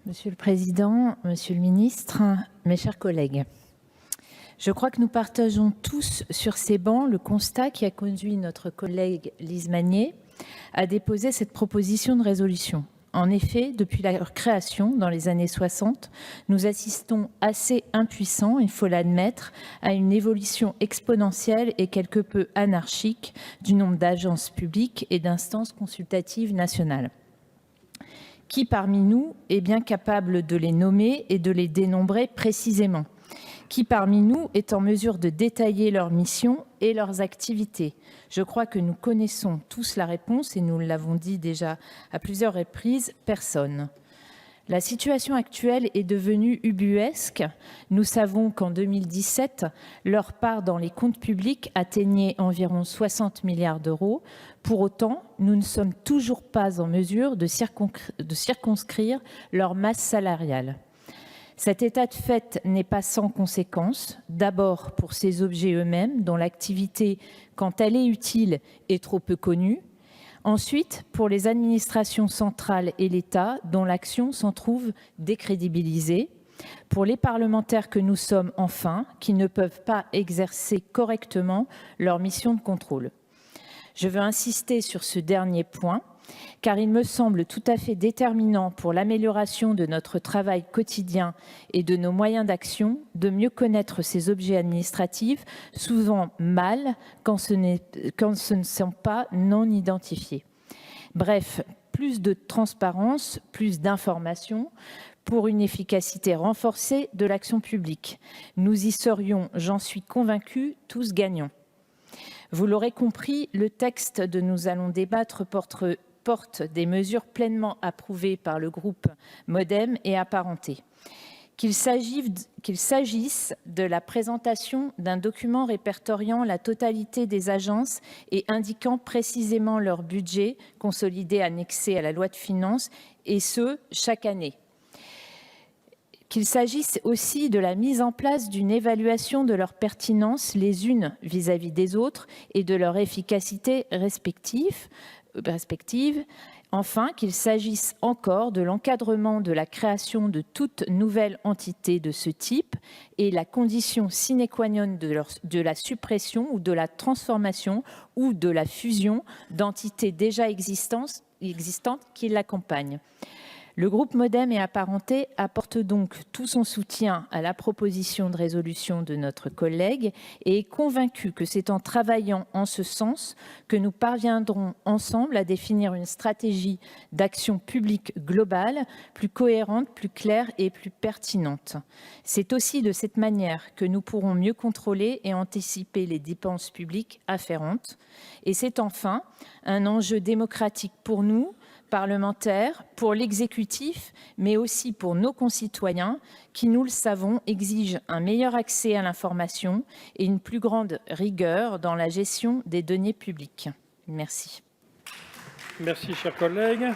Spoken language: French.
Monsieur le Président, Monsieur le Ministre, mes chers collègues, je crois que nous partageons tous sur ces bancs le constat qui a conduit notre collègue Lise Magnier à déposer cette proposition de résolution. En effet, depuis leur création dans les années 60, nous assistons assez impuissants, il faut l'admettre, à une évolution exponentielle et quelque peu anarchique du nombre d'agences publiques et d'instances consultatives nationales. Qui parmi nous est bien capable de les nommer et de les dénombrer précisément? Qui parmi nous est en mesure de détailler leurs missions et leurs activités? Je crois que nous connaissons tous la réponse et nous l'avons dit déjà à plusieurs reprises, personne. La situation actuelle est devenue ubuesque. Nous savons qu'en 2017, leur part dans les comptes publics atteignait environ 60 milliards d'euros. Pour autant, nous ne sommes toujours pas en mesure de circonscrire leur masse salariale. Cet état de fait n'est pas sans conséquences. D'abord pour ces objets eux-mêmes, dont l'activité, quand elle est utile, est trop peu connue. Ensuite, pour les administrations centrales et l'État, dont l'action s'en trouve décrédibilisée. Pour les parlementaires que nous sommes, enfin, qui ne peuvent pas exercer correctement leur mission de contrôle. Je veux insister sur ce dernier point, car il me semble tout à fait déterminant pour l'amélioration de notre travail quotidien et de nos moyens d'action de mieux connaître ces objets administratifs, souvent mal quand ce ne sont pas non identifiés. Bref, plus de transparence, plus d'informations pour une efficacité renforcée de l'action publique. Nous y serions, j'en suis convaincue, tous gagnants. Vous l'aurez compris, le texte dont nous allons débattre porte des mesures pleinement approuvées par le groupe MoDem et apparentés. Qu'il s'agisse de la présentation d'un document répertoriant la totalité des agences et indiquant précisément leur budget consolidé annexé à la loi de finances, et ce, chaque année. Qu'il s'agisse aussi de la mise en place d'une évaluation de leur pertinence les unes vis-à-vis des autres et de leur efficacité respective. Enfin, qu'il s'agisse encore de l'encadrement de la création de toute nouvelle entité de ce type et la condition sine qua non de la suppression ou de la transformation ou de la fusion d'entités déjà existantes qui l'accompagnent. Le groupe MoDem et apparentés apporte donc tout son soutien à la proposition de résolution de notre collègue et est convaincu que c'est en travaillant en ce sens que nous parviendrons ensemble à définir une stratégie d'action publique globale, plus cohérente, plus claire et plus pertinente. C'est aussi de cette manière que nous pourrons mieux contrôler et anticiper les dépenses publiques afférentes. Et c'est enfin un enjeu démocratique pour nous, parlementaires, pour l'exécutif, mais aussi pour nos concitoyens qui, nous le savons, exigent un meilleur accès à l'information et une plus grande rigueur dans la gestion des deniers publics. Merci. Merci, chers collègues.